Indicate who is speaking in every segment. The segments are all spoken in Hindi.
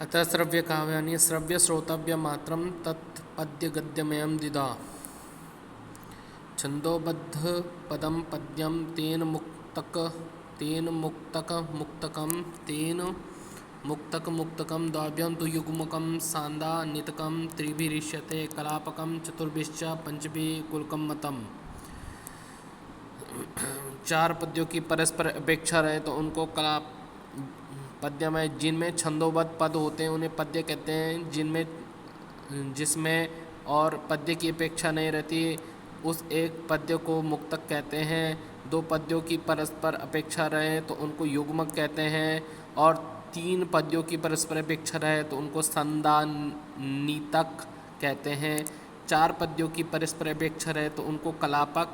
Speaker 1: अतः श्रव्यकाव्यानि श्रव्यश्रोतव्यमात्रं तत् पद्यगद्यमयं द्विधा छन्दोबद्धपदं पद्यं तेन मुक्तकमुक्तकं तेन मुक्तकमुक्तकं द्वाभ्यां तु युग्मकं सान्दानितकं त्रिभिरिष्यते कलापकं चतुर्भिश्च पंचभिः कुलकं मतम्। चार पद्यों की परस्पर अपेक्षा रहे तो उनको कला पद्य में जिनमें छंदोबद्ध पद होते हैं उन्हें पद्य कहते हैं, जिसमें और पद्य की अपेक्षा नहीं रहती उस एक पद्य को मुक्तक कहते हैं। दो पद्यों की परस्पर अपेक्षा रहे तो उनको युग्मक कहते हैं और तीन पद्यों की परस्पर अपेक्षा रहे तो उनको संदानीतक कहते हैं। चार पद्यों की परस्पर अपेक्षा रहे तो उनको कलापक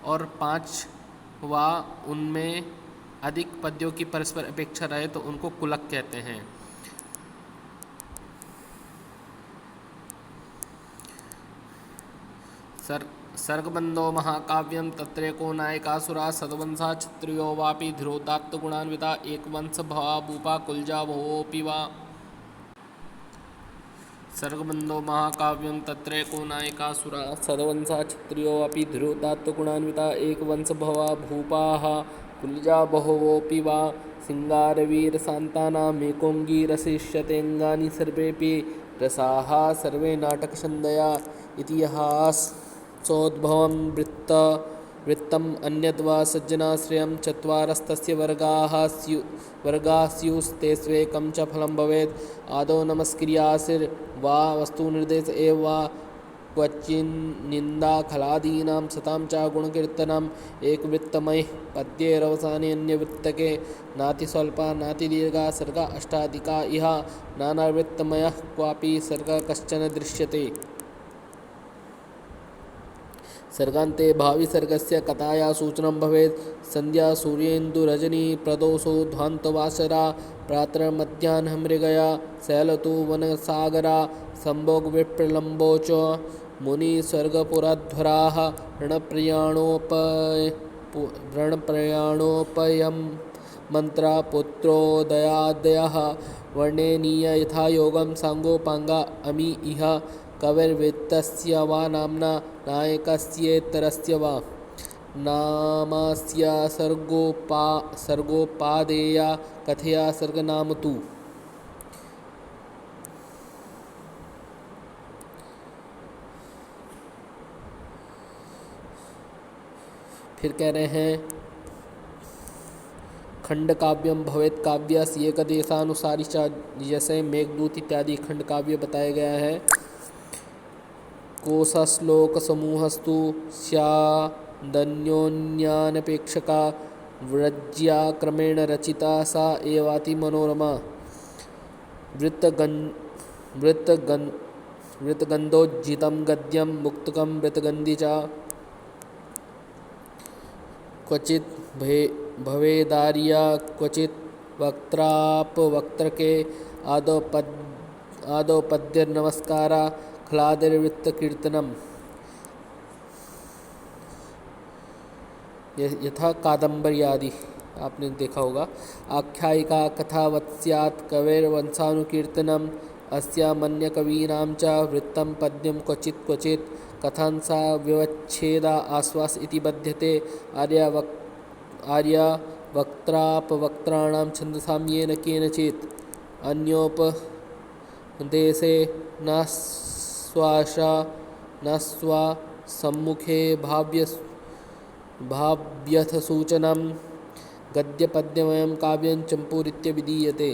Speaker 1: और पांचवा उनमें अधिक पद्यों की परस्पर अपेक्षा रहे तो उनको कुलक कहते हैं। सर्गबंधो महाकाव्यम तत्रेको नायकासुरा सद्वंशा क्षत्रियो वापि धीरोदात्तगुणान्विता एकवंश भवा भूपा कुलजा भवोऽपि वा। सर्गबंधो महाकाव्यम तत्रेको नायकासुरा सद्वंशा क्षत्रियो वापि धीरोदात्तगुणान्विता एकवंश भवा भूपाः कुलजा बहवोऽपि वा। सिंगारवीरसान्तानामेकोऽङ्गीरशिष्यतेऽङ्गानि सर्वेऽपि रसाः सर्वे नाटकछन्दया इतिहासोद्भवं वृत्तम् अन्यद्वा सज्जनाश्रयं चत्वारस्तस्य वर्गाः स्युस्तेष्वेकं च फलं भवेत्। आदौ नमस्क्रियासिर्वा वस्तुनिर्देश एव वा क्वचिन्निन्दाखलादीनां सतां च गुणकीर्तनम् एकवृत्तमयः पद्येरवसाने अन्यवृत्तके नातिस्वल्पा नातिदीर्घा सर्गा अष्टाधिका इह नानावृत्तमयः क्वापि सर्गः कश्चन दृश्यते। सर्गान्ते भाविसर्गस्य कथाया सूचनं भवेत्। सन्ध्या सूर्येन्दुरजनी प्रदोषो ध्वान्तवासरा प्रातर्मध्याह्नः मृगया शैलतु वनसागरा सम्भोगविप्रलम्बो च मुनिस्वर्गपुरध्वराः रणप्रयाणोपयं मन्त्रा पुत्रोदयादयः वर्णनीय यथायोगं साङ्गोपाङ्गा अमी इह कविर्वृत्तस्य वा नाम्ना नायकस्येतरस्य वा नामस्य सर्गोपादेया कथया सर्गनाम तु। फिर कह रहे हैं खंड काव्यम भवेत् काव्यस्य एकदेशानुसारी च, जैसे मेघदूत इत्यादि खंड काव्य बताया गया है। कोशश्लोकसमूहस्तु स्यादन्योन्यानपेक्षका व्रज्या क्रमेण रचिता सा एवाति मनोरमा। वृत्तगन्धोज्झितं गद्यं मुक्तकं वृत्तगन्धि च क्वचित् भवेदार्या क्वचित् वक्त्रापवक्त्रके आदौ पद्यर्नमस्कारा ख्लादिर्वृत्तकीर्तनम्। यथा कादम्बरी आदि आपने देखा होगा। आख्यायिका कथावत् स्यात् कवेर्वंशानुकीर्तनम् अस्यामन्यकवीनां च वृत्तं पद्यं क्वचित् क्वचित् कथांसा व्यवच्छेदा आश्वास इति बध्यते। आर्या वक्त्रापवक्त्राणां छन्दसां येन केनचित् अन्योपदेशे न स्वा सम्मुखे भाव्यथ सूचनं गद्यपद्यमयं काव्यं चम्पूरित्यभिधीयते।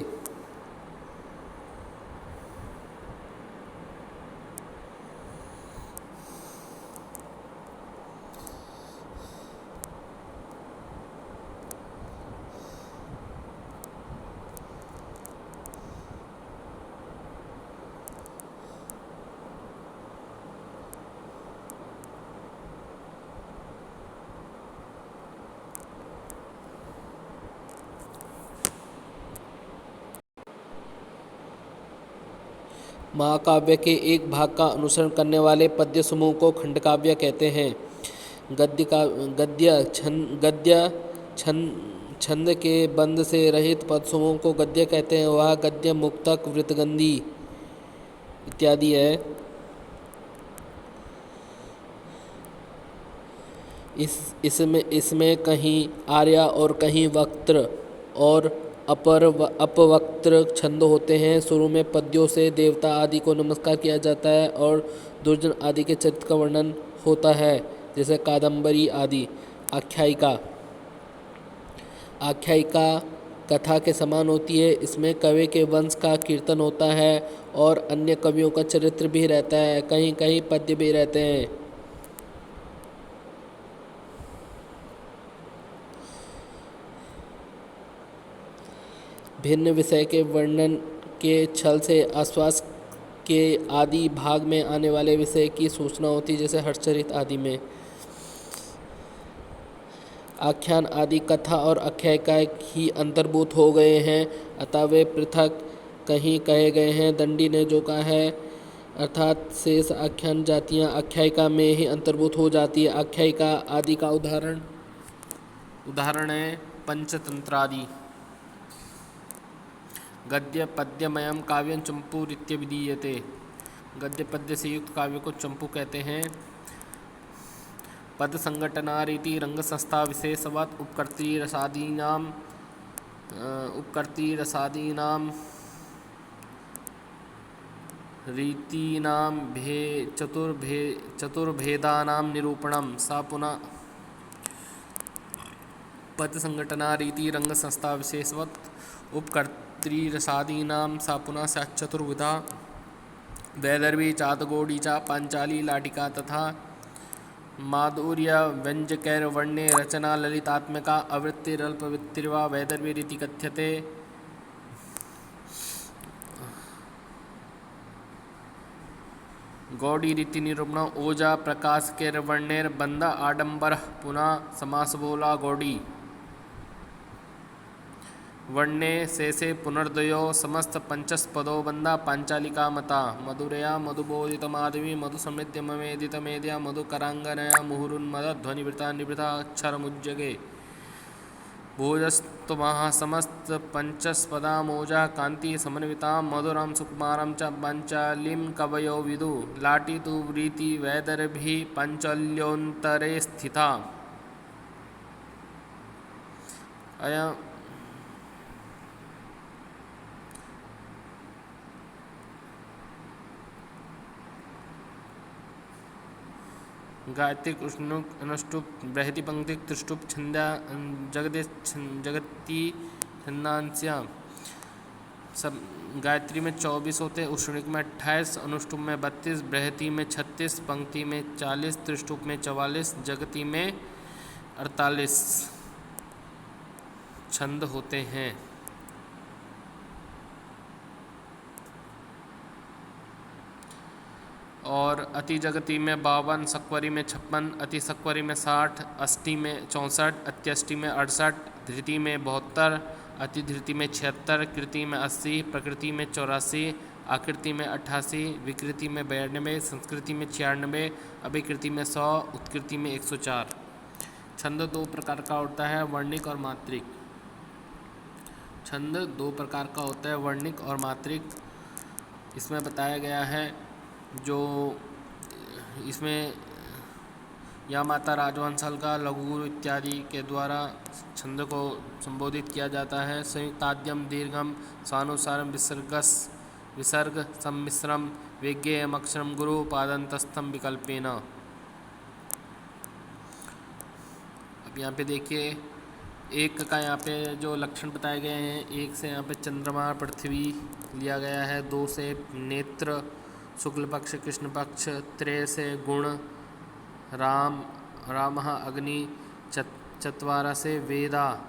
Speaker 1: महाकाव्य के एक भाग का अनुसरण करने वाले पद्य समूह को खंडकाव्य कहते हैं। छंद के बंध से रहित पद समूह को गद्य कहते हैं। वह गद्य, मुक्तक, वृत्तगंधी इत्यादि है। इसमें कहीं आर्या और कहीं वक्त्र और अपवक्त्र छंद होते हैं। शुरू में पद्यों से देवता आदि को नमस्कार किया जाता है और दुर्जन आदि के चरित्र का वर्णन होता है, जैसे कादम्बरी आदि। आख्यायिका कथा के समान होती है। इसमें कवि के वंश का कीर्तन होता है और अन्य कवियों का चरित्र भी रहता है, कहीं कहीं पद्य भी रहते हैं। भिन्न विषय के वर्णन के छल से आसपास के आदि भाग में आने वाले विषय की सूचना होती है, जैसे हर्षचरित आदि में। आख्यान आदि कथा और आख्यायिका ही अंतर्भूत हो गए हैं, अतः वे पृथक कहीं कहे गए हैं। दंडी ने जो कहा है, अर्थात शेष आख्यान जातियाँ आख्यायिका में ही अंतर्भूत हो जाती है। आख्यायिका आदि का उदाहरण है पंचतंत्र आदि। गद्य पद्यमयम काव्यं चंपूरित्यभिधीयते। गद्य पद्य से युक्त काव्य को चंपू कहते हैं। पद संघटनारीति रंग संस्था विशेषवत् उपकर्तृरसादीनां रीतीनां चतुर्भेदानां निरूपणं। सा पुनः पद संघटनारीति रंग संस्था विशेषवत् उपकर्तृरसादीनां सा पुनः स्यात् चतुर्विधा। वैदर्भी चातगोडी च पांचाली लाटिका तथा माधुर्य व्यंजकैर्वर्ण्ये रचना ललितात्मका आवृत्तिरल्पवृत्तिर्वा वैदर्भीरिति कथ्यते। गौडीरीति निरूपण ओजा प्रकाशकैर्वर्ण्यैर्बन्ध आडंबरः पुनः समास बोला गौडी। वर्ण्ये शेषे पुनर्द्वयो समस्त पंचस्पदो बंधा पांचालिका मता। मधुरया मधुबोधित माधवी मधु समृद्ध ममेदित मेद्या मधुकरांगनया मुहुरुन्मद ध्वनिवृता निवृता अक्षरमुज्जगे। भोजस्तुमः समस्त पंचस्पदा मोजा कांति समन्विता मधुरं सुकुमारं च पांचालीं कवयो विदु। लाटी तु व्रीति वैदर्भी पांचल्योन्तरे स्थिता। गायत्रिक अनुष्टुप बृहति पंक्ति त्रिष्टुप छंदा जगती छंदांस्या। सब गायत्री में 24 होते, उष्णिक में 28, अनुष्टुप में 32, बृहति में 36, पंक्ति में 40, त्रिष्टुप में 44, जगती में 48 छंद होते हैं। और अति जगती में 52, सक्वरी में 56, अति सक्वरी में 60, अष्टी में 64, अत्यष्टि में 68, धृति में 72, अति धृति में 76, कृति में 80, प्रकृति में 84, आकृति में 88, विकृति में 92, संस्कृति में 96, अभिकृति में 100, उत्कृति में 104। छंद दो प्रकार का होता है, वर्णिक और मात्रिक। छंद दो प्रकार का होता है, वर्णिक और मात्रिक। इसमें बताया गया है, जो इसमें या माता राजवंश हल्का लघु गुरु इत्यादि के द्वारा छंद को संबोधित किया जाता है। संयुक्ताद्यम दीर्घम स्वानुसारम विसर्ग सम्मिश्रम वेज्ञेयम अक्षरम गुरु पादंतस्थम विकल्पेन। अब यहाँ पे देखिए, एक का यहाँ पे जो लक्षण बताए गए हैं, एक से यहाँ पे चंद्रमा पृथ्वी लिया गया है, दो से नेत्र शुक्ल पक्ष कृष्ण पक्ष, त्रय से गुण रामः अग्नि, चत्वार से वेदा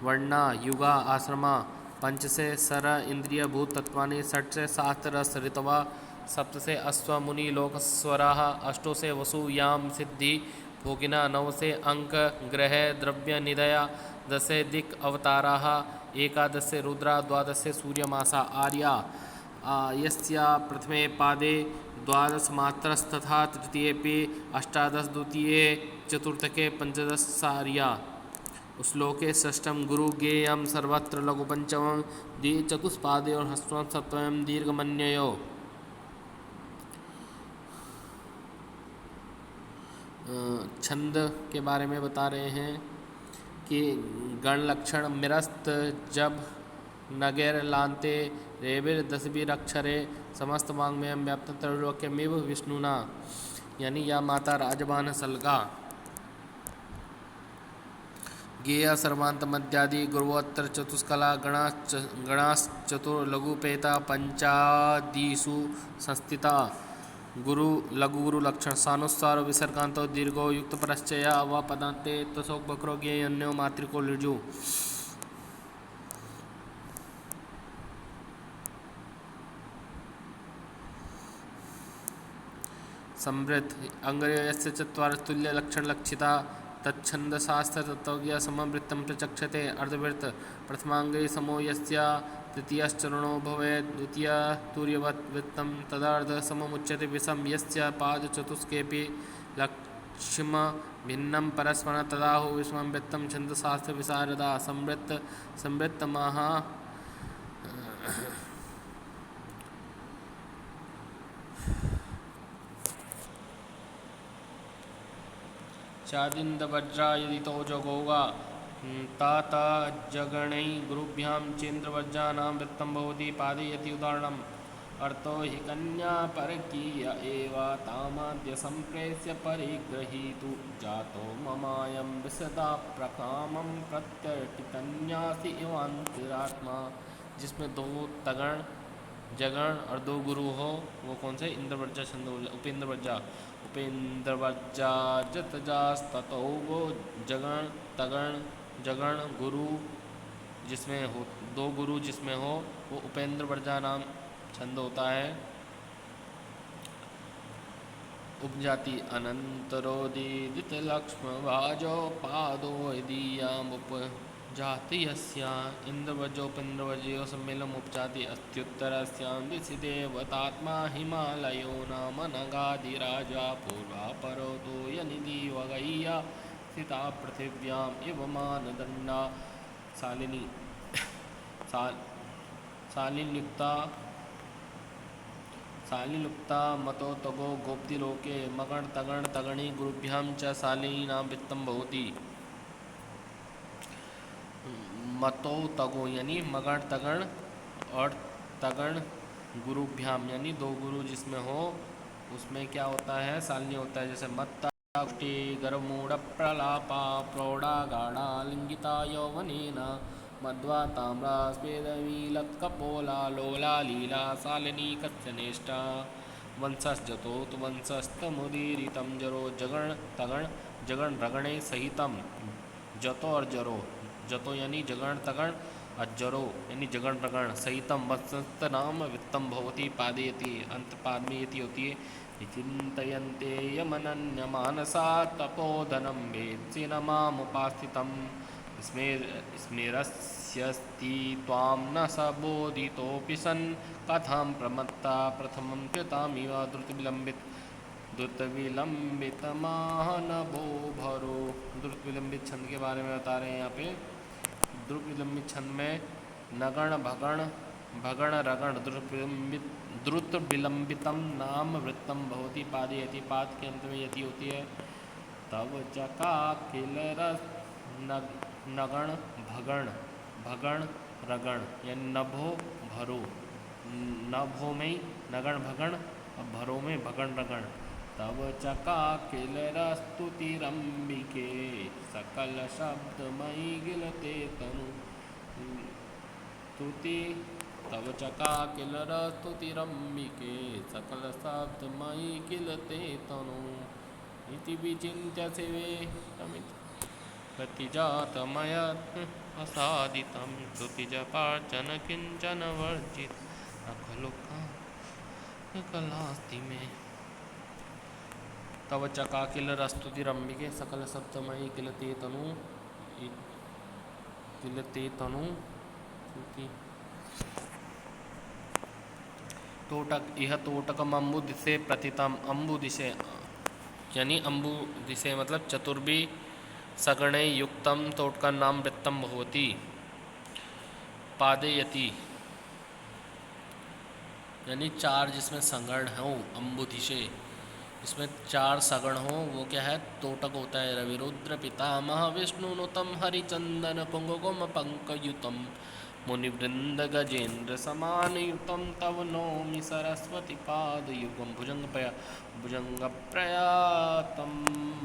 Speaker 1: वर्णा युगा आश्रमा, पंच से सर इंद्रिय भूत तत्वानि, षट से शास्त्र रस ऋतवा, सप्त से अश्व मुनि लोक स्वराः, अष्टो से वसु याम सिद्धि भोगिना, नव से अंक ग्रह द्रव्य निदया, दश से दिक् अवताराः, एकादश से रुद्रा, द्वादश से सूर्यमासा आर्या। यस्या प्रथमे पादे द्वादश मात्रस्तथा तृतीयेपि अष्टादश, द्वितीये चतुर्थके पंचदश सार्या। श्लोके षष्ठम गुरु ज्ञेयम सर्वत्र लघु पंचमम दी चतुष्पादे और हस्वम सत्वम दीर्घमन्ययो। छंद के बारे में बता रहे हैं कि गण लक्षण मिरस्त जब नगेर लांते रेविर दसबीर अक्षरे समस्त वांग्मयम व्याप्त त्रैलोक्यमेव विष्णुना, यानी या माता राजबान सलगा गेय सर्वांत मध्यादि गुरुवोत्तर चतुष्कला गणाश्चतुर लघुपेता पंचादिषु संस्थिता गुरु लघु गुरु लक्षण सानुस्वार विसर्गांतो दीर्घो युक्त परश्चय व पदांते तसोक बकरो ज्ञेय अन्यो मातृको लिजु। समृद्ध अंग्रेयस्य चत्वारि तुल्य लक्षण लक्षिता तच्छंद शास्त्र तत्वज्ञ समवृत्तं प्रचक्षते अर्धवृत्त प्रथमांगे समो यस्य तृतीयश्चरणो भवेत् द्वितीय तुर्यवत् वृत्तं तदर्ध सममुच्यते विषम यस्य पाद चतुष्केपि लक्ष्म भिन्नं परस्पर तदाहु विषमं वृत्तं छन्दशास्त्र विशारदा संवृत्त महा चादिंद वज्रा यदि तो जगोगा तात जगणै गुरुभ्यां चेन्द्रवज्रानां वृत्तं भवति पादयति उदाहरणम् अर्थो हि कन्या परकीय एव तामाद्य सम्प्रेष्य परिगृहीतु जातो ममायं विसदा प्रकामं प्रत्यर्टितन्यासि इवान्तरात्मा। जिसमें दो तगण जगण और दो गुरु हो वो कौन से? इंद्रवज्जा छंद उपेंद्रवज्जा उपेंद्रवज्जा जतजास्ततो वो जगण तगण जगण गुरु जिसमें हो दो गुरु जिसमें हो वो उपेंद्रवज्जा नाम छंद होता है। उपजाति अनंतरोदित लक्ष्म भाजो पादो दीयाम उपजाति यस्या इंद्रवज्जोपेन्द्रवज्जयो सम्मेलम उपजाति अस्त्युत्तरस्यां दिशि देवतात्मा हिमालयो नाम नगाधिराजा पूर्वा परो तो यनिधि वगैया स्थिता पृथिव्याम इव मानदंडा शालिनी शालिनुक्ता मतो तगो गोप्तिलोके मगण तगण तगणी गुरुभ्यां च शालिनीनां वित्तं भवति। मतो तगो यानी मगण तगण और तगण गुरुभ्याम यानी दो गुरु जिसमें हो उसमें क्या होता है? शालिनी होता है। जैसे मत्ता गर्मूढ़ प्रलापा प्रौढ़ा गाढ़ा लिंगिता यौवनेन मध्वा ताम्रा स्वेदवीलत्कपोला लोला लीला शालिनी कच्चनेष्टा वंशस्जतोत वंशस्तमुदीरितं जरो जगण तगण जगण रगणे सहितम जतो और जरो जतो यानी जगण तगण और जरो यानी जगण रगण सहितम वंशस्त नाम वित्तम भवति पादयति अंत पाद में यति होती है। चिंतयन्ते यमनन्यमानसा तपोधनं वेत्सि न मामुपास्थितं स्मेरस्यस्ति त्वां न स बोधितोऽपि सन् कथां प्रमत्ता प्रथमं कृतामिव द्रुतविलम्बितमाहनभो भरो। द्रुत विलंबित छंद के बारे में बता रहे हैं यहाँ पे। द्रुत विलंबित छंद में नगण भगण भगण रगण द्रुत विलंबितम नाम वृत्तम भवति पादयति पाद के अंत में यति होती है। तव चका किल रस नगण भगण भगण रगण यानी नभो भरो नभो में नगण भगण और भरो में भगण रगण। तव चका किल रस्तुतिरंबिके सकल शब्दमयी गिलते तनु स्तुति तव चका किल रस्तुतिरंबिके सकल शब्दमयी गिलते तनु इति विचिन्त्य शिवे प्रतिजातमयत् असादितं स्तुतिजपार्चन किंचन वर्जित न खलु कलास्ति में। तव चकाकिल रस्तुतिरंबिके सकल सप्तमयी किलते तनु तोटक यह तोटकम अम्बु दिशे प्रतितम अम्बु दिशे यानी अम्बु दिशे मतलब चतुर्भी सगणे युक्तं तोटकन्नाम वृत्तं भवति पादयति। यानी चार जिसमें सगण हो अम्बुधिशे, इसमें चार सगण हो, वो क्या है, तोटक होता है। रविरुद्र पितामह विष्णुनुतम हरिचंदन कुंकुम पंकयुतम मुनिवृंद गजेन्द्र समानयुतम तव नौमि सरस्वती पादयुगम भुजंग प्रयातम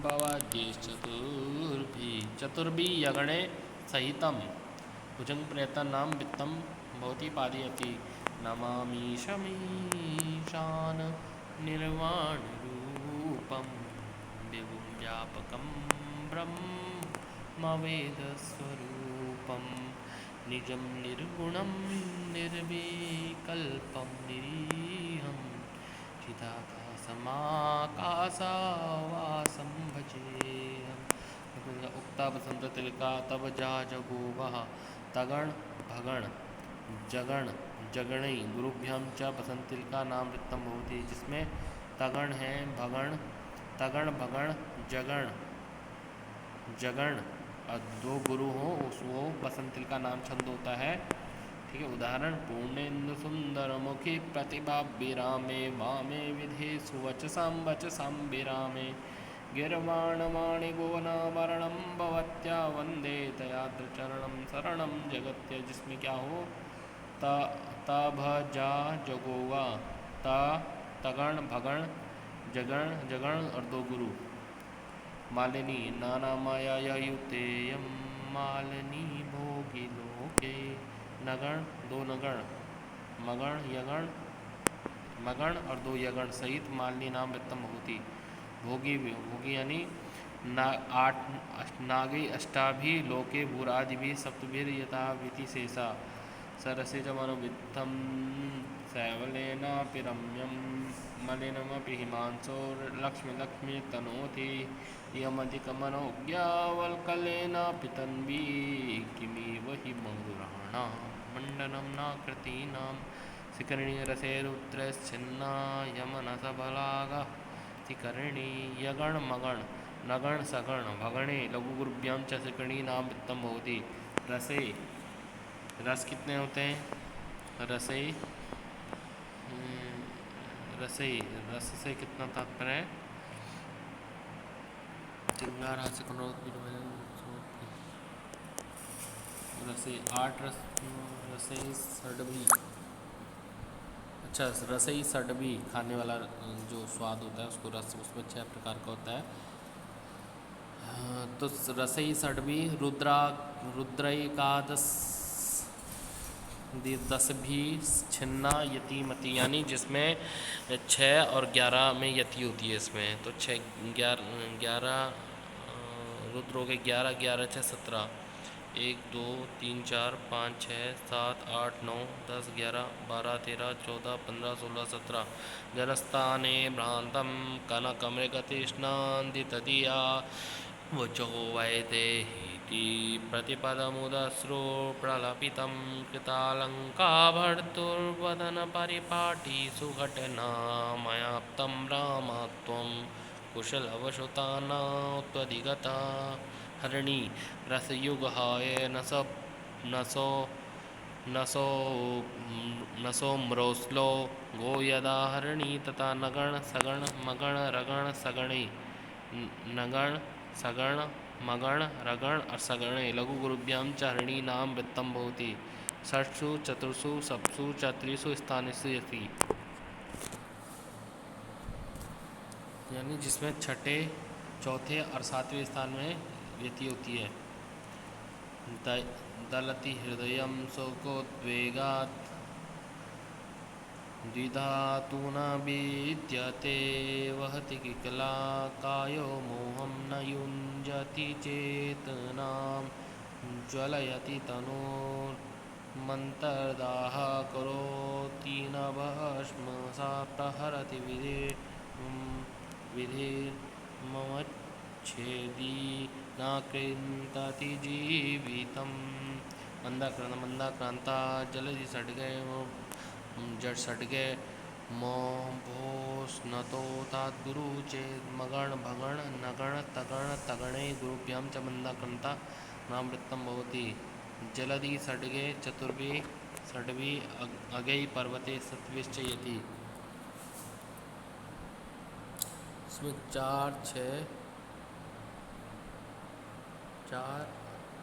Speaker 1: भवद्येश्चतुर्भी चतुर्भी यगणे सहितम भुजंग प्रयतन नाम वित्तम भवति पादयति। नमामीशमीशान निर्वाणरूपं विभुं व्यापकं ब्रह्मवेदस्वरूपं निजं निर्गुणं निर्विकल्पं निरीहं चिदाकाशमाकाशवासं भजेऽहम्। उक्ता बसंत तिलका तब जा जगोवः तगण भगण जगण जगणई गुरुभ्याम च बसंतिल का नाम वृत्तम भवति, जिसमें तगण है भगण, तगण भगण जगण जगण और दो गुरु हो उस वो बसंतिल का नाम छंद होता है। ठीक है, उदाहरण पूर्णेन्दु सुंदर मुखी प्रतिभा विरामे वामे विधे सुवचसां वचसां विरामे गिर्वाणवाणि गोवनावरणं भवत्या वंदे तयाद्रचरणं शरणं जगत्य, जिसमें क्या हो, तभ जा जगोवा ता तगण भगण जगण जगण और दो गुरु। मालिनी नाना माया युतेयम मालिनी भोगी लोके नगण दो नगण मगण यगण मगण और दो यगण सहित मालिनी नाम वित्तम भवति। भोगी भोगी यानी आठ नागी अष्टाभि लोके भूरादि भी सप्तभिर यथा विधि शेषा सरसे जमनुवित्थम सैवलेनापि रम्यं मलिनमपि हिमांशो लक्ष्मी लक्ष्मी तनोति यमधिकमनोज्ञावल्कलेनापि तन्वी किमिव हि मधुराणां मण्डनं नाकृतीनां शिखरिणी रसे रुद्रश्चिन्ना यमनसबलागा शिखरिणी यगण मगण नगण सगण भगणे लघुगुरुभ्यां च शिखरिणी नाम वित्तम भवति। रसे रस कितने होते हैं, रसे रसे रस से कितना तात्पर्य है, रसे आठ रसे सडभी, अच्छा रसई सडभी खाने वाला जो स्वाद होता है उसको रस, उसमें 6 प्रकार का होता है। तो रसई सडभी रुद्रैकादश 10 भी छिन्ना यतिमती, यानी जिसमें 6 और 11 में यति होती है इसमें, तो 6 11 रुद्र हो गए 11 11 6 17 1 2 3 4 5 6 7 8 9 10 11 12 13 14 15 16 17 जनस्थाने भ्रांतम कनकमृगतृष्णान्ति तदीया वचो वैदेहीति प्रतिपदमुदस्रो प्रलपितं कृतालङ्काभर्तुर्वदनपरिपाटी सुघटना मयाप्तं रामत्वं कुशलवशुतानात्वधिगता। हरिणी रसयुगहाय नसो म्रोस्लो गो यदा हरिणी तथा नगण सगण मगण रगण सगणे नगण सगण मगण रगण और सगणे लघु गुरुभ्यां च हरिणी नाम वृत्तम भवति। षट्सु चतुर्षु सप्सु चत्रिषु स्थानेषु यति, यानी जिसमें छठे चौथे और 7वें स्थान में यति होती है। दलति हृदयं शोकोद्वेगात् द्विधातु न विद्यते वहति किकला कायो मोहं न युञ्जति चेतनां ज्वलयति तनोर्मन्तर्दाह करोति न भस्म सा प्रहरति विधिर्ममच्छेदी न कृन्तति जीवितं मंदाक्रांता जलधि सट गए जड़ सट गए मो भोस् नतो ताद्गुरु चेत् मगण भगण नगण तगण तगणे गुरुभ्यां च मन्दकन्ता नामृतं भवति। जलधि षड्गे चतुर्भि षड्भि अगै पर्वते सत्विश्च यति। इसमें चार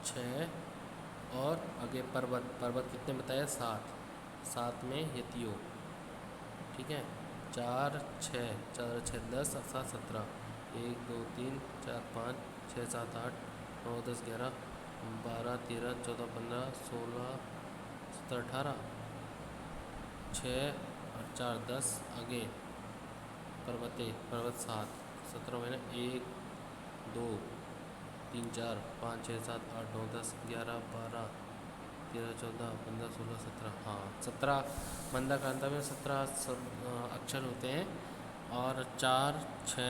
Speaker 1: छः और आगे पर्वत पर्वत कितने बताया? सात। सात में यतियो, ठीक है। चार छः 10 7 17 1 2 3 4 5 6 7 8 9 10 11 12 13 14 15 16 17 18 6 और 4 10 आगे पर्वत 7 17 महीने 1 2 3 4 5 6 7 8 9 10 11 12 13 14 15 16 17 हाँ 17 मंदा कांता में 17 अक्षर होते हैं और 4 6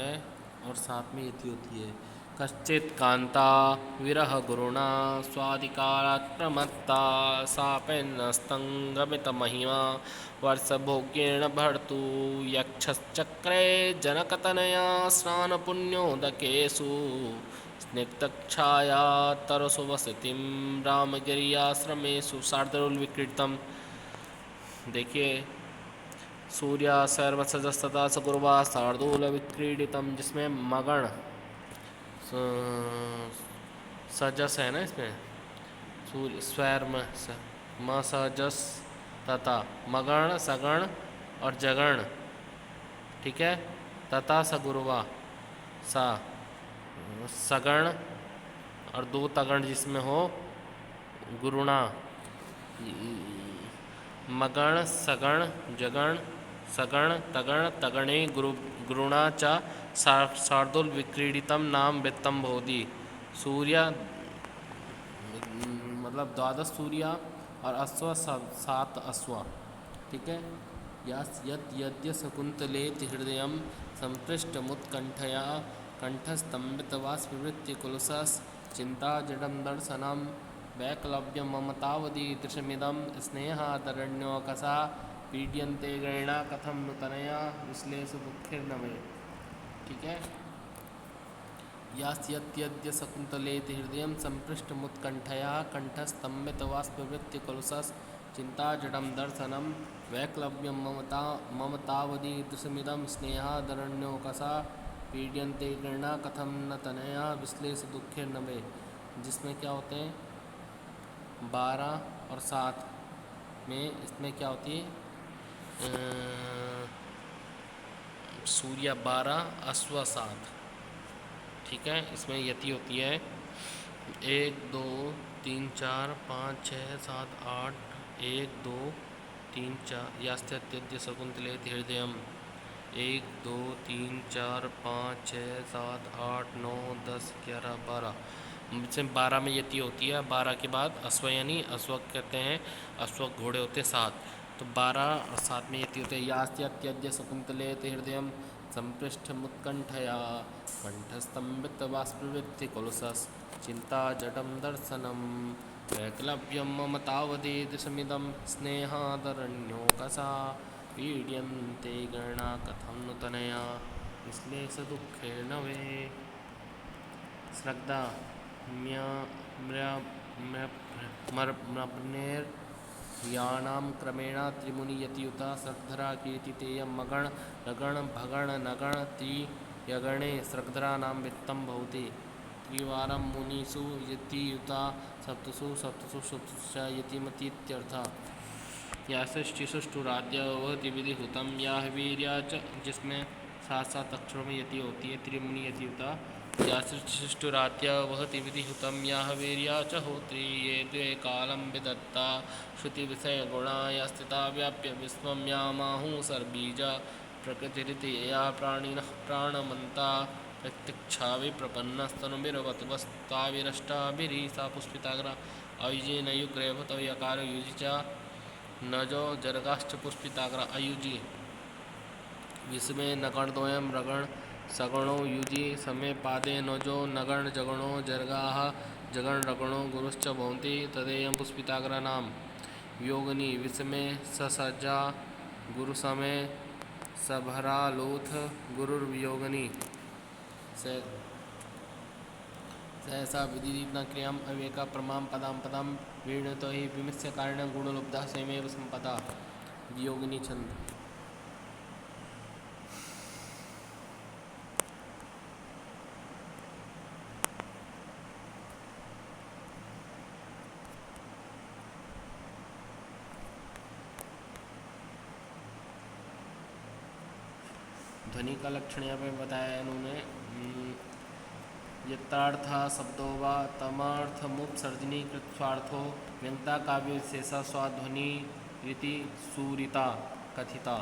Speaker 1: और 7 में यति होती है। कश्चित कांता विरह गुरुणा स्वादिकारात् प्रमत्ता सापेन्नस्तंगमित महिमा वर्षभोग्येण भर्तु यक्षश्चक्रे जनकतनया स्नानपुण्योदकेषु स्निग्धच्छाया तरसु वसतिं रामगिरियाश्रमेषु शार्दूल विक्रीडितम। देखिए सूर्य सर्वसजस्तता सकुर्वा शार्दूल विक्रीडितम, जिसमें मगण सजस है ना, इसमें सूर्य स्वैर म सजस तथा मगण सगण और जगण, ठीक है। तथा सगुरवा सा सगण और दो तगण जिसमें हो गुरुणा मगण सगण जगण सगण तगण तगणे गुरुणा च शार्दूल विक्रीडितम नाम वृत्तम भवति। सूर्य मतलब 12 सूर्य और अश्व 7 अश्व, ठीक है। यद्य शकुंतलेति हृदय संपृष्टमुत्कंठया कंठस्तंभितवास्पवृत्ति कुलसस् चिंता जडम दर्शनम वैक्लव्यम ममतावदीदृशमिदं स्नेहादरण्योकसा पीड्यन्ते गणा कथम नूतनया विश्लेषु दुःखिर्नमे, ठीक है। यास्यद्य शकुंतलेति हृदय संपृष्टमुत्कंठया कंठस्तंभितवास्पवृत्ति कुलसस् चिंता जडम दर्शनम वैक्लव्यम ममतावदीदृशमिदं स्नेहादरण्योकसा पीड्यन्ते गणा कथम न तनया विश्लेष दुःखिर्नमे, जिसमें क्या होते हैं 12 और 7 में, इसमें क्या होती है सूर्य 12 अश्व 7, ठीक है। इसमें यति होती है 1 2 3 4 5 6 7 8 1 2 3 4 यास्त्यद्य शकुंतलेति हृदय 1 2 3 4 5 6 7 8 9 10 11 12, इसमें 12 में यति होती है। 12 के बाद अश्व, यानी अश्व कहते हैं, अश्व घोड़े होते 7, तो 12 और 7 में यति होते हैं। यास्त्यद्य शकुंतलेति हृदय संपृष्टमुत्कंठया कंठस्तंभितवास्पवृत्ति कुलसस् चिंता जडम दर्शनम वैक्लव्यम ममतावदीदृशमिदं स्नेहादरण्योकसा पीड्यन्ते गणा कथं नूतनया विश्लेष दुःखेन वे। श्रद्धा यानां क्रमेण त्रिमुनियतियुता श्रद्धरा कीर्तितेयं मगण रगण भगण नगण त्रियगणे श्रद्धरा नाम वित्तं भवति। त्रिवारं मुनिषु यतियुता सप्तसु च यतिमतीत्यर्थः। यासृष्टिसुष्टुराद्य विधिहुतं या वीर्या च, जिसमें 7 अक्षरों में यति होती है, त्रिमुनि यतियुता। यासृष्टिसुष्टुराद्य वहति विधिहुतं या वीर्या च होत्री ये द्वे कालं विदत्ता श्रुति विषय गुणा या स्थिता व्याप्य विश्वं या माहु सर्बीजा प्रकृतिरिति या प्राणिनः प्राणमन्ता प्रत्यक्षा विप्रपन्नस्तनुभिर्वत्वस्ताविरष्टाभिरीसा पुष्पिताग्रा अयुजे नयुग्रेवत यकार युजि च नजो जर्गाश्च पुष्पिताग्रा अयुजी। विस्मे नगणद्वयं रगण सगणो युजि समे पादे नजो नगण जगणो जर्गाः जगण रगणो गुरुश्च भवन्ति तदेयं पुष्पिताग्रा नाम। योगिनी विस्मे ससज्जा गुरुसमे सभरालोथ गुरुर्वियोगिनी सहसा विदिना क्रियाम अविवेका प्रमां पदां पदां वीणतो हि विमिस्य कारणं गुणलुब्धा स्वयमेव संपदा। वियोगिनी छंद। ध्वनि का लक्षण यहाँ पे बताया इन्होंने। यत्रार्थ शब्दों व तमर्थमुपसर्जनी कृत्वार्थो व्यंगता काव्य विशेषा स्वाध्वनि रीति सूरिता कथिता।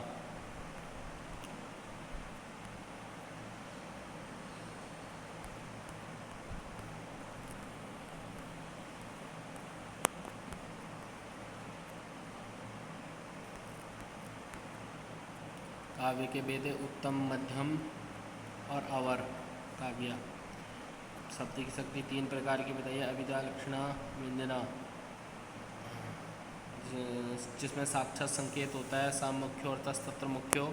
Speaker 1: काव्य के भेद उत्तम, मध्यम और अवर काव्य। शब्द की शक्ति तीन प्रकार की बताइए। अविद्या, लक्षणा, व्यंजना, जिसमें साक्षात संकेत होता है। सा मुख्यो और तस्तत्र मुख्यो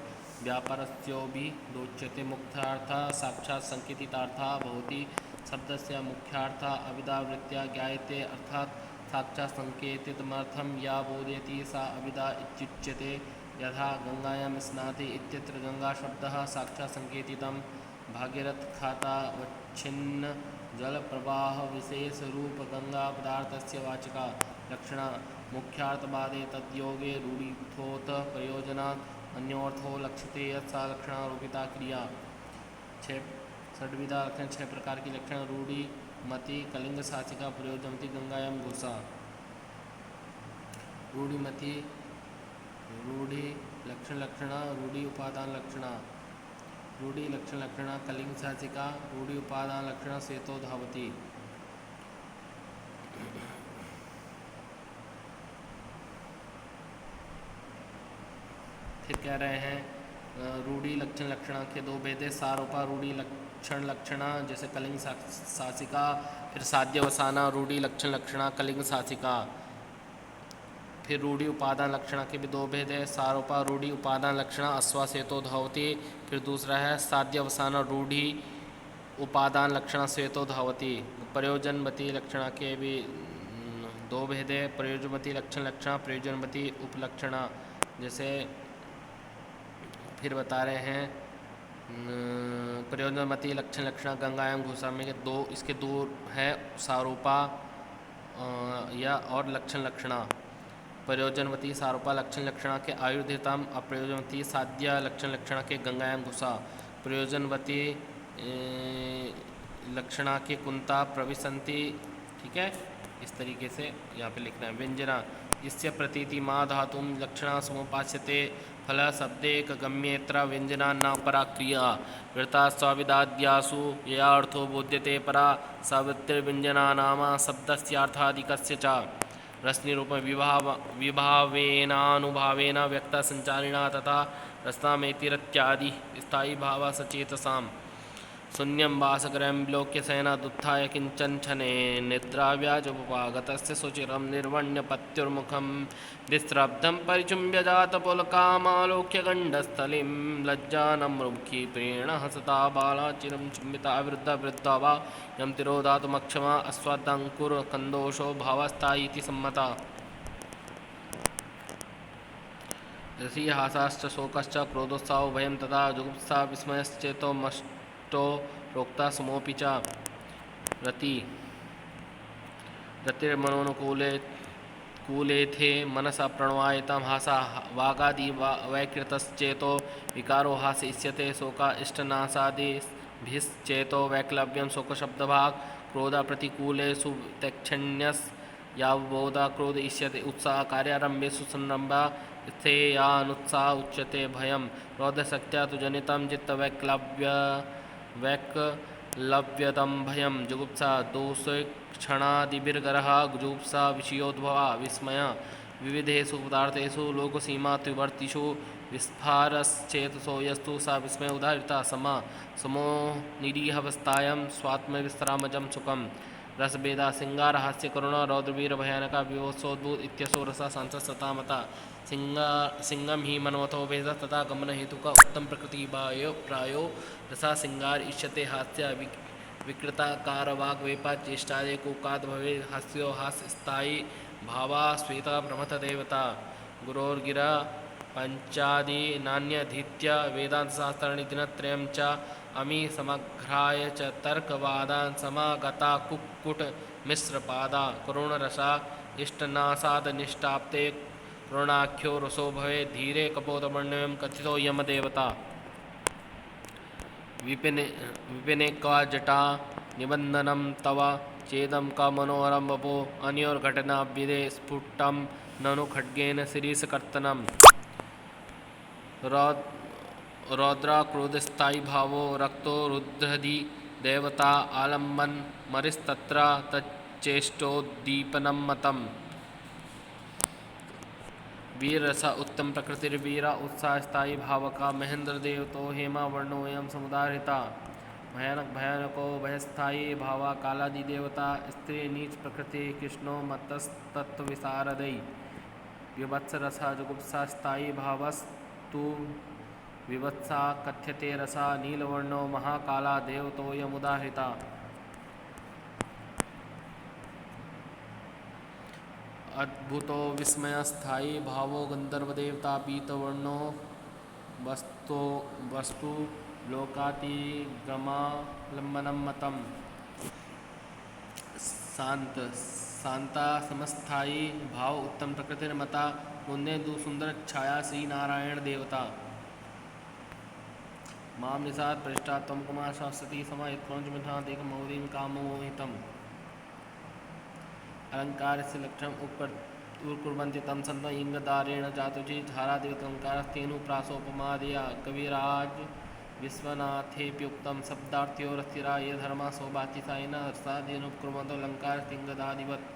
Speaker 1: व्यापारस्यो भी दोच्यते। मुख्यार्थ साक्षात संकेतितार्थ भवति। शब्दस्य मुख्यार्थ अविद्यावृत्त्या ज्ञायते, अर्थात साक्षात संकेतितमर्थम या बोधयति सा अविद्या इत्युच्यते। यथा गंगायां स्नाति इत्यत्र गंगा शब्दः साक्षात् संकेतितं। भागीरथ खाता वच्छिन्न जल प्रवाह विशेष रूप गंगा पदार्थस्य वाचिका। लक्षणा मुख्यार्थवादे तद्योगे रूढ़िथोत प्रयोजनात् अन्योर्थो लक्ष्यते यत्सा लक्षणारोपिता क्रिया। षड्विधा लक्षण, छह प्रकार की लक्षण। रूढ़ि मति कलिंग शासिका प्रयोजनमति गंगायां घोषा। रूढ़ि मति रूढ़ि लक्षण लक्षणा रूढ़ि उपादान लक्षणा। रूढ़ि लक्षण लक्षणा कलिंग शासिका रूढ़ि उपादान लक्षणा सेतो धावती। फिर कह रहे हैं रूढ़ि लक्षण लक्षणा के दो भेदे। सारोपा रूढ़ि लक्षण लक्षणा जैसे कलिंग शासिका। फिर साध्यवसाना रूढ़ि लक्षण लक्षणा कलिंग शासिका। फिर रूढ़ि उपादान लक्षणा के भी दो भेद है। सारोपा रूढ़ि उपादान लक्षणा अश्वासेतो धावती। फिर दूसरा है साध्यवसाना रूढ़ि उपादान लक्षणा श्वेतो धावती। प्रयोजनवती लक्षणा के भी दो भेद है। प्रयोजनवती लक्षण लक्षणा प्रयोजनवती उपलक्षणा। जैसे फिर बता रहे हैं प्रयोजनवती लक्षण लक्षणा गंगायाम घोषा में दो, इसके दो है सारोपा या और लक्षण लक्षणा। प्रयोजनवती सारोपा लक्षण लक्षणा के आयुर्धिताम, अप्रयोजनवती साध्य लक्षण लक्षणा के गंगायाम घुसा। प्रयोजनवती लक्षणा के कुंता प्रविशंति। ठीक है, इस तरीके से यहाँ पे लिखना है। व्यंजना इससे प्रतीति माँ धातुम लक्षणा समुपास्यते। फल शब्देक गम्येत्र व्यंजना न परा क्रिया। वृता स्वाविदाद्यासु यया अर्थो बोध्यते परा सवृत्तिर्व्यंजना नाम शब्दस्यार्थाधिकस्य च। रसनिरूपण विभावेनानुभावेन व्यक्त संचारिणा तथा रसनामेतिरत्यादि स्थायी भाव सचेतसाम। शून्यं वासगृहं विलोक्य शयनादुत्थाय किंचन क्षणे निद्राव्याजोपगतस्य सुचिरं निर्वण्य पत्युर्मुखं विस्रब्धं परिचुम्ब्य जातपुलकामालोक्य गण्डस्थलीं। लज्जानमृमुखी प्रेण हसता बाला चिरं चुम्बिता वृद्धा वृद्धा वा यं तिरोधातुमक्षमा अस्वादङ्कुरकन्दोषो भावस्थायीति सम्मता। रसी हासाश्च शोकश्च क्रोधोत्साहो भयं तथा जुगुप्सा विस्मयश्चेतो मष्टो रोक्ता समोऽपि च। रतिर्मनोनुकूले कूलेथे मनसा प्रणवायतं हासा वागादि वैकृतश्चेतो विकारो हास इष्यते। शोका इष्टनाशादिभिश्चेतो वैक्लव्यं शोकशब्दभाग। क्रोध प्रतिकूलेषु तैक्षण्यस् यावबोधा क्रोध इष्यते। उत्साह कार्यारम्भेषु संरम्भा स्थेयानुत्साह उच्यते भयं। क्रोधशक्त्या तु जनितं चित्तवैक्लव्यतं भयं। जुगुप्सा दोषक्षणादिभिर्गरः जुगुप्सा विषयोद्भवा विस्मय विविधेषु पदार्थेषु लोकसीमात्विवर्तिषु विस्फारश्चेतसो यस्तु सा विस्मय उदाहृता समा। समो निरीहवस्थायां स्वात्मविस्रामजं सुखं। रसभेदा सिंगार हास्य करुणा रौद्रवीर भयानका विभत्सोद्भूत इत्यसो रसा सांसत सतामता। सिंगम ही मनोथो वेद तथा गमन हेतु का उत्तम प्रकृति प्रायो रसा सिंगार इष्यते हास्य विकृताकार वाग वेपा चेष्टादे कोकाद भवे हास्यो हास्य स्थायी भावा श्वेता प्रमथ देवता गुरोर्गिरा पंचादि नान्यधीत्य वेदांत शास्त्राणि दिनत्रयं च अमी समग्राय च तर्कवादान् समागता कुक्कुट मिश्रपादा करुणरसा इष्टनासाद निष्टाप्ते करुणाख्यो रसो भवे धीरे कपोतवर्ण्यं कथितो यमदेवता विपिने का जटा निबंधनम तव चेदम का मनोहरम वपो अन्योर्घटना विदे स्फुटम ननु खड्गेन शिरीषकर्तनम रौद्राक्रोधस्थायी भावो रक्तो रुद्रधि देवता आलम्बन मरिस्तत्र तच्चेष्टोद्दीपनम मतम वीर रसा उत्तम प्रकृतिर्वीरा उत्साह स्थायी भाव का महेंद्र देव तो हेमा वर्णोयम समुदारिता भयानक भयानको भयस्थायी भावा कालादि देवता स्त्री नीच प्रकृति कृष्णो मतस्तत्व विशारदई विवत्स रसा जुगुप्सा स्थायी भावस्तु विवत्सा कथ्यते रसा नीलवर्णो महाकाला देवतोयमुदाहृता अद्भुतो विस्मयस्थायी भावो गंधर्वदेवता पीतवर्णो वस्तु लोकातिगमालंबनम मतम शांता समस्थायी भाव उत्तम प्रकृतिर्मता पुण्यदु सुंदर छाया श्री नारायण देवता माम निषाद पृष्ठा तम कुमार शास्त्री समाहित क्रौंच मिठा देख मौरीम कामोहितम अलंकार से लक्षण उपकुर्वन्ति तम संत इंगदारेण जातुजी धारादिवतलंकारस्तेनु प्रासोपमादया कविराज विश्वनाथेप्युक्तम शब्दार्थ्यो रस्तिरा ये धर्मा सौभाति साइना रसादीनुपकुर्वन्तो अलंकारस्तिंगदादिवत्